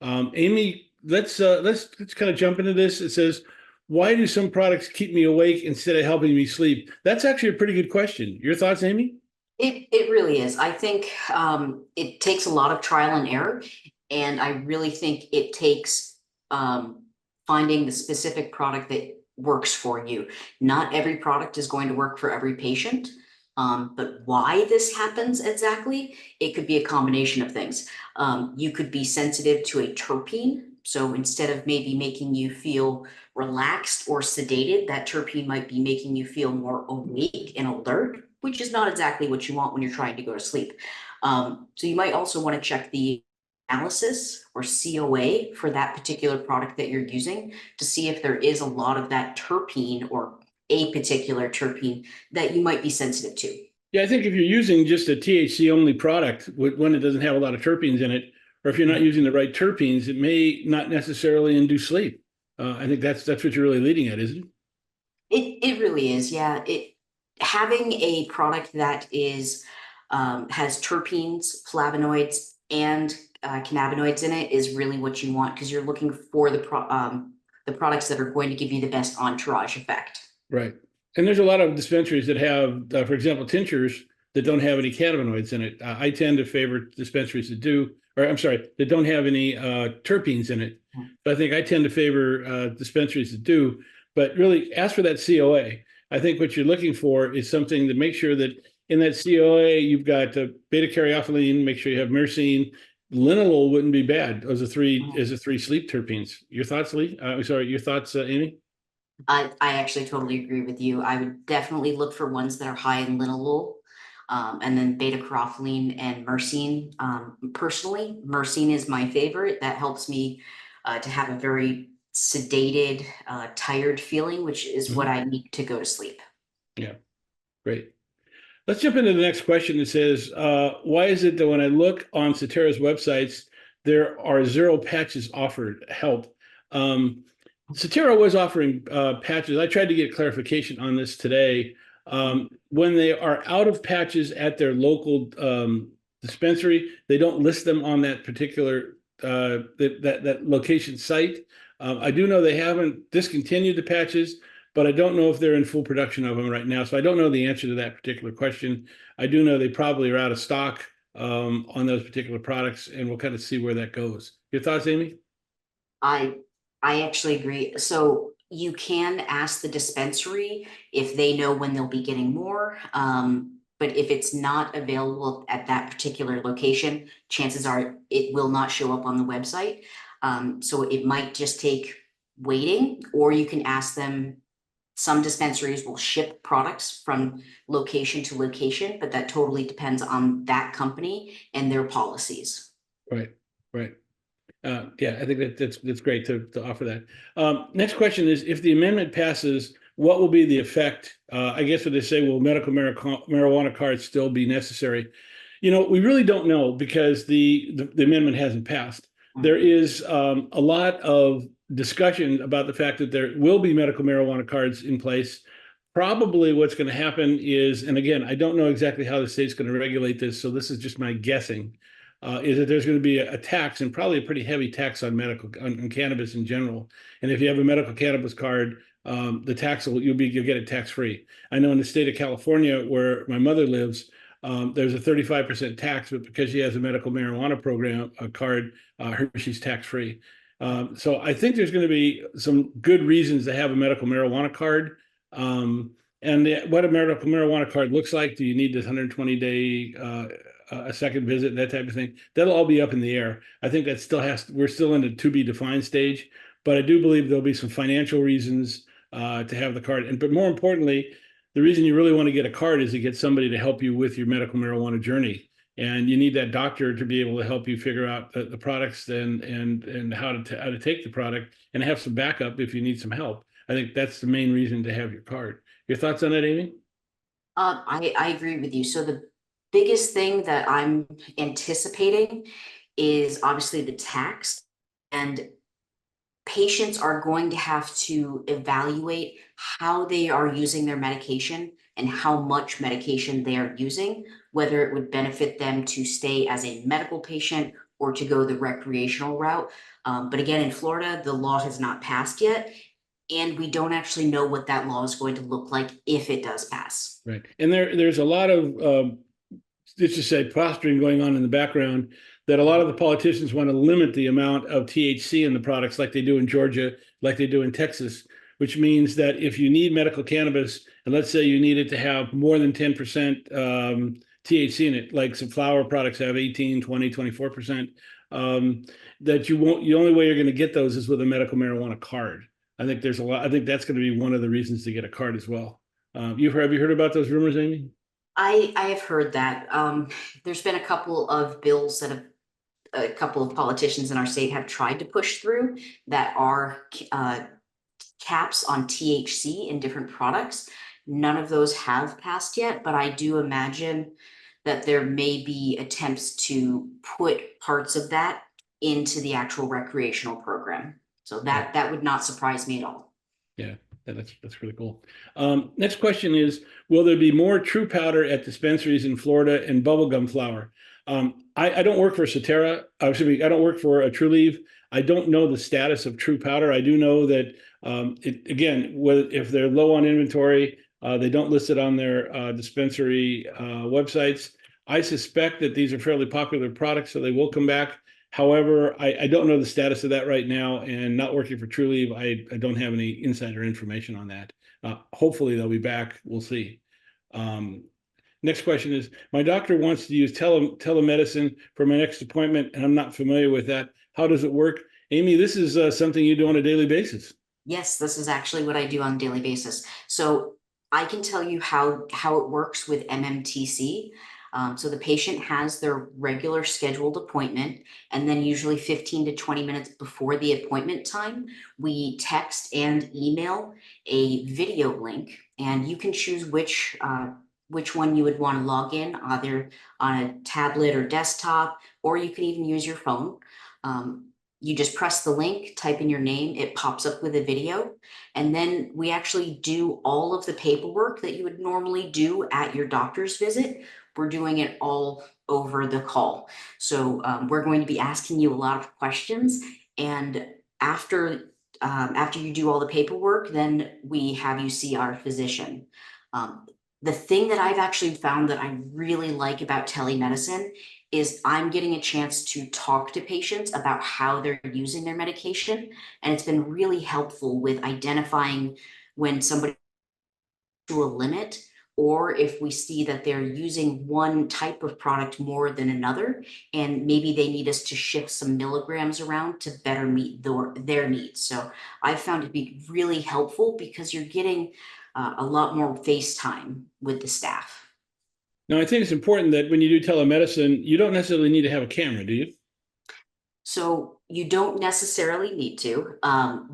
Amy, let's kind of jump into this. It says, why do some products keep me awake instead of helping me sleep? That's actually a pretty good question. Your thoughts, Amy? It really is. I think it takes a lot of trial and error, and I really think it takes finding the specific product that works for you. Not every product is going to work for every patient, but why this happens exactly, it could be a combination of things. You could be sensitive to a terpene, so instead of maybe making you feel relaxed or sedated, that terpene might be making you feel more awake and alert, which is not exactly what you want when you're trying to go to sleep. So you might also want to check the analysis or COA for that particular product that you're using to see if there is a lot of that terpene or a particular terpene that you might be sensitive to. Yeah, I think if you're using just a THC only product, when it doesn't have a lot of terpenes in it, or if you're not using the right terpenes, it may not necessarily induce sleep. I think that's what you're really leading at, isn't it? It really is, yeah. It having a product that is has terpenes, flavonoids, and cannabinoids in it is really what you want because you're looking for the products that are going to give you the best entourage effect. Right. And there's a lot of dispensaries that have, for example, tinctures that don't have any cannabinoids in it. I tend to favor dispensaries that do, or I'm sorry, that don't have any terpenes in it. But I think I tend to favor dispensaries that do. But really, ask for that COA. I think what you're looking for is something to make sure that in that COA you've got beta caryophyllene. Make sure you have myrcene. Linalool wouldn't be bad as a three sleep terpenes. Your thoughts, Lee? Sorry, your thoughts, Amy? I actually totally agree with you. I would definitely look for ones that are high in linalool, and then beta carotene and myrcene. Personally, myrcene is my favorite. That helps me to have a very sedated, tired feeling, which is what Mhm. I need to go to sleep. Yeah, great. Let's jump into the next question. It says, why is it that when I look on Satera's websites, there are zero patches offered? Help. Satera was offering patches. I tried to get clarification on this today. When they are out of patches at their local dispensary, they don't list them on that particular that location site. I do know they haven't discontinued the patches, but I don't know if they're in full production of them right now. So I don't know the answer to that particular question. I do know they probably are out of stock on those particular products, and we'll kind of see where that goes. Your thoughts, Amy? I I actually agree. So you can ask the dispensary if they know when they'll be getting more. But if it's not available at that particular location, chances are it will not show up on the website. So it might just take waiting, or you can ask them. Some dispensaries will ship products from location to location, but that totally depends on that company and their policies. Right, right. Yeah, I think that's great to offer that. Next question is, if the amendment passes, what will be the effect? I guess what they say, will medical marijuana cards still be necessary? We really don't know because the amendment hasn't passed. There is a lot of discussion about the fact that there will be medical marijuana cards in place. Probably what's going to happen is, and again, I don't know exactly how the state's going to regulate this, so this is just my guessing, is that there's going to be a tax, and probably a pretty heavy tax on on cannabis in general. And if you have a medical cannabis card, the tax you'll get it tax free. I know in the state of California, where my mother lives, there's a 35% tax, but because she has a medical marijuana program a card, she's tax free. So I think there's going to be some good reasons to have a medical marijuana card. What a medical marijuana card looks like, do you need this 120-day a second visit, that type of thing? That'll all be up in the air. I think that we're still in the to be defined stage, but I do believe there'll be some financial reasons to have the card. But more importantly, the reason you really want to get a card is to get somebody to help you with your medical marijuana journey. And you need that doctor to be able to help you figure out the products and how to take the product, and have some backup if you need some help. I think that's the main reason to have your card. Your thoughts on that, Amy? I agree with you. So the biggest thing that I'm anticipating is obviously the tax, and patients are going to have to evaluate how they are using their medication and how much medication they are using, whether it would benefit them to stay as a medical patient or to go the recreational route. But again, in Florida, the law has not passed yet. And we don't actually know what that law is going to look like if it does pass. Right. And there's a lot of, let's just say, posturing going on in the background that a lot of the politicians want to limit the amount of THC in the products like they do in Georgia, like they do in Texas, which means that if you need medical cannabis, and let's say you need it to have more than 10% THC in it, like some flower products have 18, 20, 24%, that you won't, the only way you're going to get those is with a medical marijuana card. I think there's a lot, I think that's going to be one of the reasons to get a card as well. Have you heard about those rumors, Amy? I have heard that. There's been a couple of bills that have a couple of politicians in our state have tried to push through that are caps on THC in different products. None of those have passed yet, but I do imagine that there may be attempts to put parts of that into the actual recreational program. So that would not surprise me at all. Yeah, that's really cool. Next question is, will there be more true powder at dispensaries in Florida and bubblegum flower? I don't work for Cetera. Excuse me, I don't work for a True Leaf. I don't know the status of true powder. I do know that again, if they're low on inventory, they don't list it on their dispensary websites. I suspect that these are fairly popular products, so they will come back. However, I don't know the status of that right now, and not working for True Leaf, I don't have any insider information on that. Hopefully they'll be back. We'll see. Next question is, my doctor wants to use telemedicine for my next appointment, and I'm not familiar with that. How does it work? Amy, this is something you do on a daily basis. Yes, this is actually what I do on a daily basis. So I can tell you how it works with MMTC. So the patient has their regular scheduled appointment, and then usually 15 to 20 minutes before the appointment time, we text and email a video link, and you can choose which one you would want to log in, either on a tablet or desktop, or you can even use your phone. You just press the link, type in your name, it pops up with a video, and then we actually do all of the paperwork that you would normally do at your doctor's visit. We're doing it all over the call. So we're going to be asking you a lot of questions, and after you do all the paperwork, then we have you see our physician. The thing that I've actually found that I really like about telemedicine is I'm getting a chance to talk to patients about how they're using their medication. And it's been really helpful with identifying when somebody to a limit, or if we see that they're using one type of product more than another, and maybe they need us to shift some milligrams around to better meet their needs. So I found it to be really helpful because you're getting a lot more face time with the staff. Now, I think it's important that when you do telemedicine, you don't necessarily need to have a camera, do you? So you don't necessarily need to.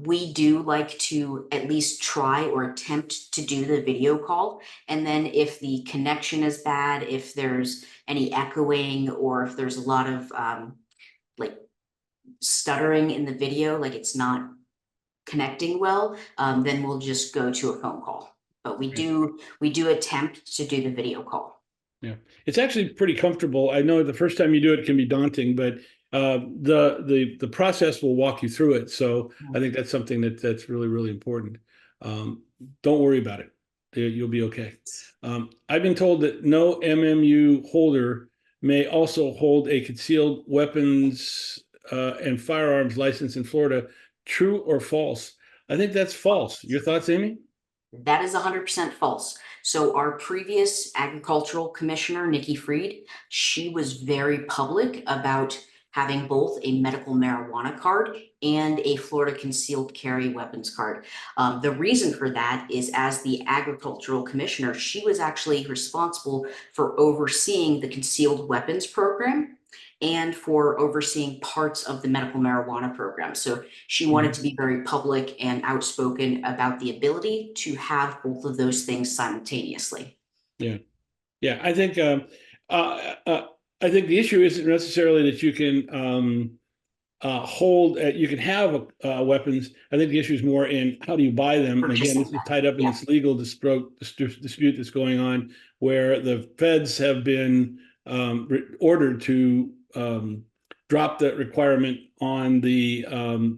We do like to at least try or attempt to do the video call. And then if the connection is bad, if there's any echoing, or if there's a lot of like stuttering in the video, like it's not connecting well, then we'll just go to a phone call. But we do attempt to do the video call. Yeah, it's actually pretty comfortable. I know the first time you do it can be daunting, but the process will walk you through it. So I think that's something that's really important. Don't worry about it. You'll be okay. I've been told that no MMU holder may also hold a concealed weapons and firearms license in Florida. True or false? I think that's false. Your thoughts, Amy? That is 100% false. So our previous agricultural commissioner, Nikki Fried, she was very public about having both a medical marijuana card and a Florida concealed carry weapons card. The reason for that is, as the agricultural commissioner, she was actually responsible for overseeing the concealed weapons program and for overseeing parts of the medical marijuana program. So she wanted to be very public and outspoken about the ability to have both of those things simultaneously. Yeah. Yeah, I think the issue isn't necessarily that you can hold, you can have weapons. I think the issue is more in how do you buy them. And again, this is tied up in this legal dispute that's going on, where the feds have been ordered to dropped the requirement on the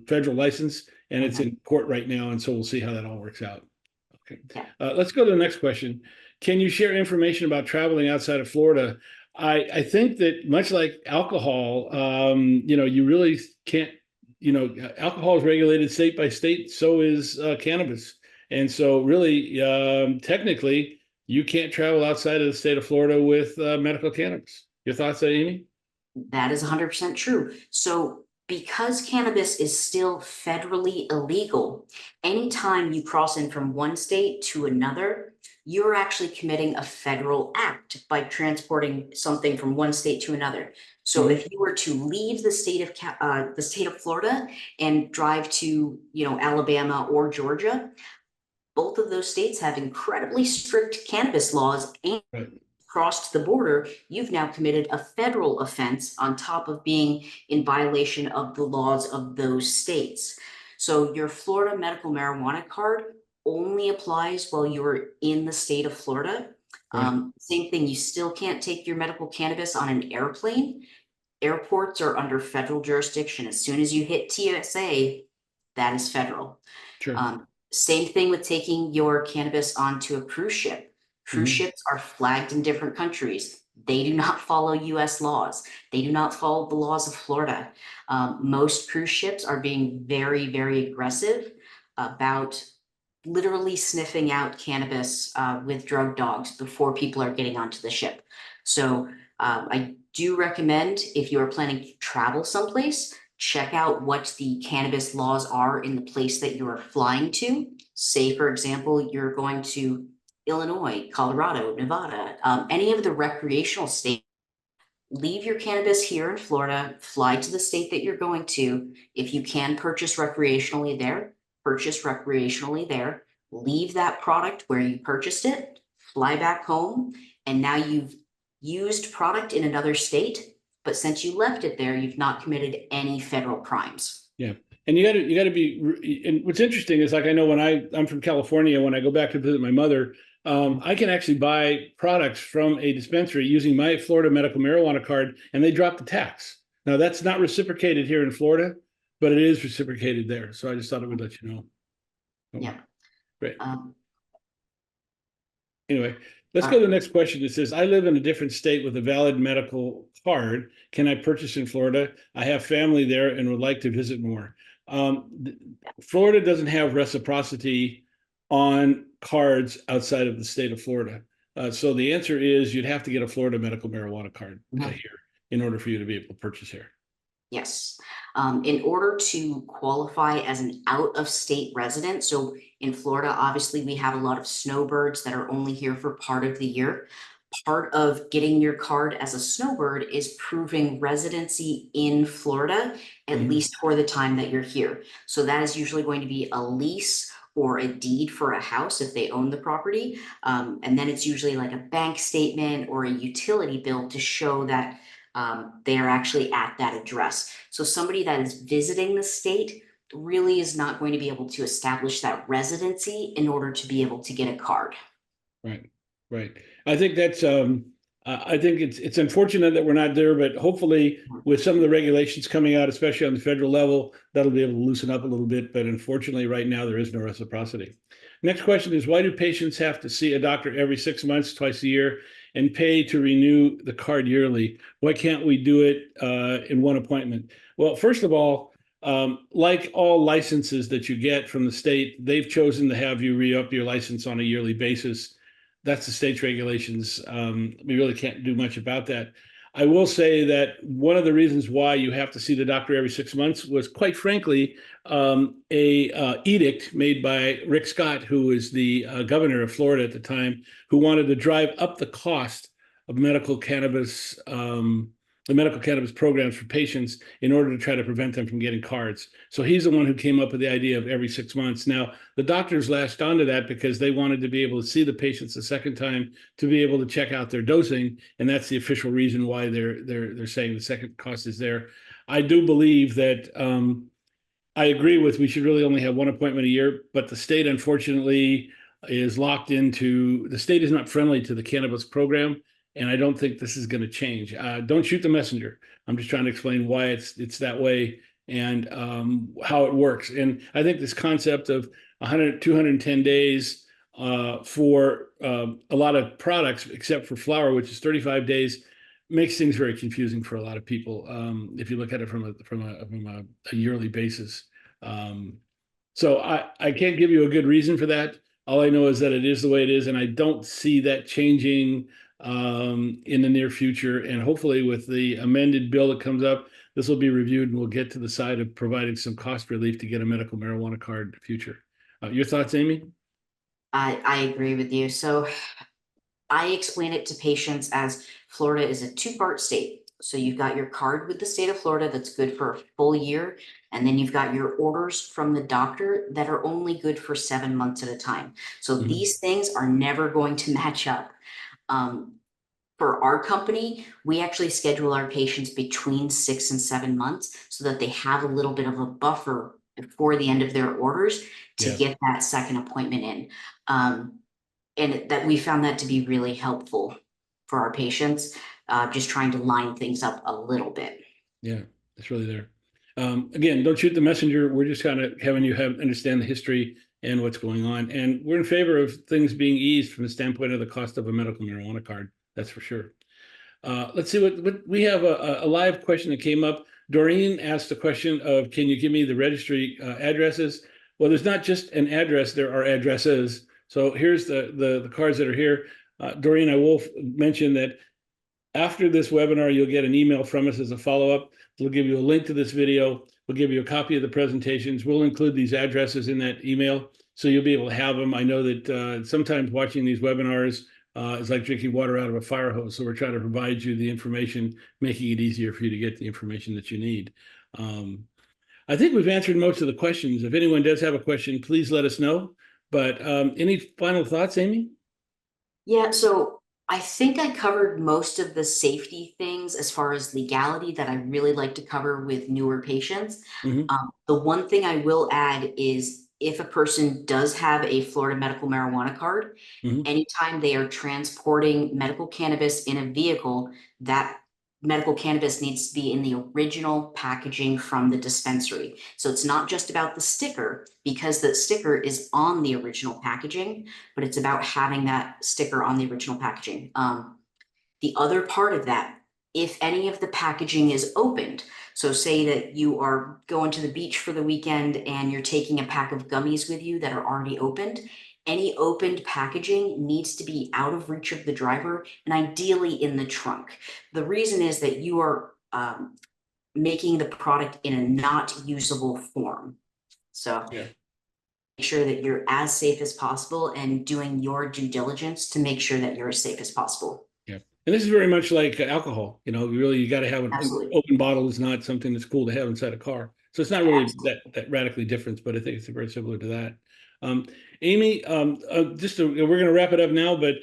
federal license, and it's Mhm. in court right now. And so we'll see how that all works out. Okay. Yeah. Let's go to the next question. Can you share information about traveling outside of Florida? I think that much like alcohol, you really can't, alcohol is regulated state by state, so is cannabis. And so really, technically, you can't travel outside of the state of Florida with medical cannabis. Your thoughts, Amy? That is 100% true. So because cannabis is still federally illegal, anytime you cross in from one state to another, you're actually committing a federal act by transporting something from one state to another. So Mhm. if you were to leave the state of Florida and drive to, Alabama or Georgia, both of those states have incredibly strict cannabis laws, and Right. crossed the border, you've now committed a federal offense on top of being in violation of the laws of those states. So your Florida medical marijuana card only applies while you're in the state of Florida. Right. Same thing, you still can't take your medical cannabis on an airplane. Airports are under federal jurisdiction. As soon as you hit TSA, that is federal. Sure. Same thing with taking your cannabis onto a cruise ship. Cruise Mhm. ships are flagged in different countries. They do not follow US laws. They do not follow the laws of Florida. Most cruise ships are being very, very aggressive about literally sniffing out cannabis with drug dogs before people are getting onto the ship. So I do recommend, if you are planning to travel someplace, check out what the cannabis laws are in the place that you are flying to. Say, for example, you're going to Illinois, Colorado, Nevada, any of the recreational states. Leave your cannabis here in Florida, fly to the state that you're going to. If you can purchase recreationally there, purchase recreationally there. Leave that product where you purchased it, fly back home, and now you've used product in another state, but since you left it there, you've not committed any federal crimes. Yeah. And you got to be, and what's interesting is, like, I know when I'm from California, when I go back to visit my mother, I can actually buy products from a dispensary using my Florida medical marijuana card, and they drop the tax. Now that's not reciprocated here in Florida, but it is reciprocated there. So I just thought I would let you know. Oh, Yeah. great. Um, Anyway, let's go uh, to the next question. It says, I live in a different state with a valid medical card. Can I purchase in Florida? I have family there and would like to visit more. Florida doesn't have reciprocity on cards outside of the state of Florida. So the answer is you'd have to get a Florida medical marijuana card mhm. here in order for you to be able to purchase here. Yes. In order to qualify as an out-of-state resident, so in Florida, obviously, we have a lot of snowbirds that are only here for part of the year. Part of getting your card as a snowbird is proving residency in Florida, at Mhm. least for the time that you're here. So that is usually going to be a lease or a deed for a house if they own the property. And then it's usually like a bank statement or a utility bill to show that they are actually at that address. So somebody that is visiting the state really is not going to be able to establish that residency in order to be able to get a card. Right, right. I think that's I think it's unfortunate that we're not there, but hopefully with some of the regulations coming out, especially on the federal level, that'll be able to loosen up a little bit. But unfortunately, right now there is no reciprocity. Next question is, why do patients have to see a doctor every 6 months, twice a year, and pay to renew the card yearly? Why can't we do it in one appointment? Well, first of all, like all licenses that you get from the state, they've chosen to have you re-up your license on a yearly basis. That's the state's regulations. We really can't do much about that. I will say that one of the reasons why you have to see the doctor every 6 months was, quite frankly, a edict made by Rick Scott, who was the governor of Florida at the time, who wanted to drive up the cost of the medical cannabis programs for patients in order to try to prevent them from getting cards. So he's the one who came up with the idea of every 6 months. Now, the doctors latched onto that because they wanted to be able to see the patients a second time to be able to check out their dosing, and that's the official reason why they're saying the second cost is there. I do believe that I agree with we should really only have one appointment a year, but the state unfortunately is locked into the state is not friendly to the cannabis program, and I don't think this is going to change. Don't shoot the messenger. I'm just trying to explain why it's that way and how it works. And I think this concept of 100, 210 days for a lot of products, except for flour, which is 35 days, makes things very confusing for a lot of people. If you look at it from a yearly basis. So I can't give you a good reason for that. All I know is that it is the way it is, and I don't see that changing in the near future. And hopefully, with the amended bill that comes up, this will be reviewed, and we'll get to the side of providing some cost relief to get a medical marijuana card in the future. Your thoughts, Amy? I agree with you. So I explain it to patients as Florida is a two-part state. So you've got your card with the state of Florida that's good for a full year. And then you've got your orders from the doctor that are only good for 7 months at a time. So these things are never going to match up. For our company, we actually schedule our patients between 6 and 7 months so that they have a little bit of a buffer before the end of their orders to get that second appointment in. And that we found that to be really helpful for our patients, just trying to line things up a little bit. Yeah, it's really there. Again, don't shoot the messenger. We're just kind of having you understand the history and what's going on. And we're in favor of things being eased from the standpoint of the cost of a medical marijuana card. That's for sure. Let's see what we have a live question that came up. Doreen asked a question of, can you give me the registry addresses? Well, there's not just an address, there are addresses. So here's the cards that are here. Doreen, I will mention that after this webinar, you'll get an email from us as a follow-up. We'll give you a link to this video. We'll give you a copy of the presentations. We'll include these addresses in that email, so you'll be able to have them. I know that sometimes watching these webinars is like drinking water out of a fire hose. So we're trying to provide you the information, making it easier for you to get the information that you need. I think we've answered most of the questions. If anyone does have a question, please let us know. But any final thoughts, Amy? Yeah, so I think I covered most of the safety things as far as legality that I really like to cover with newer patients. The one thing I will add is if a person does have a Florida medical marijuana card, anytime they are transporting medical cannabis in a vehicle, that medical cannabis needs to be in the original packaging from the dispensary. So it's not just about the sticker, because the sticker is on the original packaging, but it's about having that sticker on the original packaging. The other part of that, if any of the packaging is opened, so say that you are going to the beach for the weekend and you're taking a pack of gummies with you that are already opened, any opened packaging needs to be out of reach of the driver and ideally in the trunk. The reason is that you are making the product in a not usable form. So make sure that you're as safe as possible and doing your due diligence to make sure that you're as safe as possible. Yeah. And this is very much like alcohol. You know, you got to have an open bottle is not something that's cool to have inside a car. So it's not really that radically different, but I think it's very similar to that. Amy, we're going to wrap it up now, but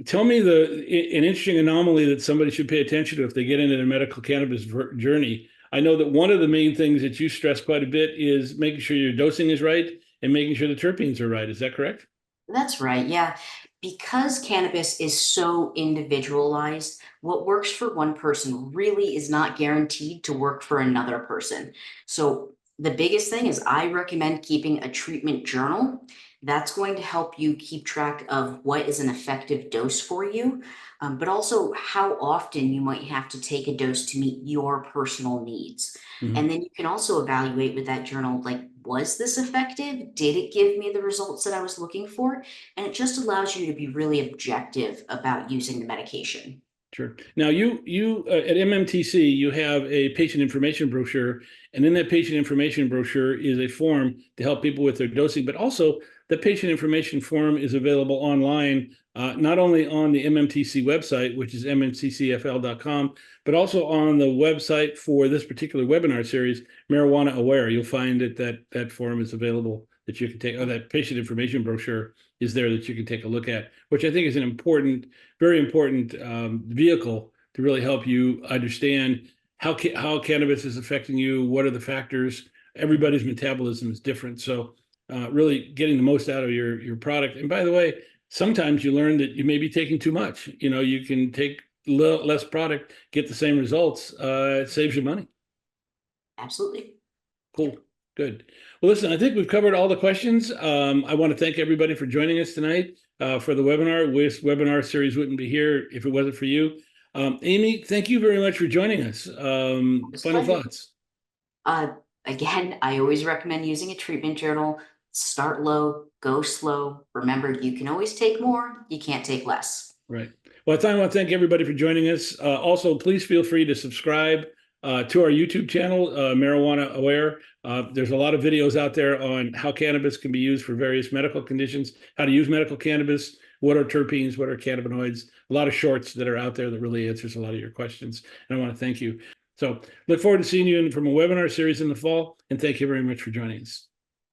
tell me an interesting anomaly that somebody should pay attention to if they get into their medical cannabis journey. I know that one of the main things that you stress quite a bit is making sure your dosing is right and making sure the terpenes are right. Is that correct? That's right. Yeah. Because cannabis is so individualized, what works for one person really is not guaranteed to work for another person. So the biggest thing is I recommend keeping a treatment journal. That's going to help you keep track of what is an effective dose for you, but also how often you might have to take a dose to meet your personal needs. And then you can also evaluate with that journal, like, was this effective? Did it give me the results that I was looking for? And it just allows you to be really objective about using the medication. Sure. Now, you at MMTC, you have a patient information brochure, and in that patient information brochure is a form to help people with their dosing, but also the patient information form is available online, not only on the MMTC website, which is mmtcfl.com, but also on the website for this particular webinar series, Marijuana Aware. You'll find that form is available that you can take, or that patient information brochure is there that you can take a look at, which I think is an important, very important vehicle to really help you understand how cannabis is affecting you. What are the factors? Everybody's metabolism is different. So really getting the most out of your product. And by the way, sometimes you learn that you may be taking too much. You know, you can take less product, get the same results, it saves you money. Absolutely. Cool. Good. Well, listen, I think we've covered all the questions. I want to thank everybody for joining us tonight for the webinar. This webinar series wouldn't be here if it wasn't for you. Amy, thank you very much for joining us. Final thoughts. Again, I always recommend using a treatment journal. Start low, go slow. Remember, you can always take more. You can't take less. Right. Well, I want to thank everybody for joining us. Also, please feel free to subscribe to our YouTube channel, Marijuana Aware. There's a lot of videos out there on how cannabis can be used for various medical conditions, how to use medical cannabis, what are terpenes, what are cannabinoids, a lot of shorts that are out there that really answers a lot of your questions. And I want to thank you. So look forward to seeing you from a webinar series in the fall, and thank you very much for joining us.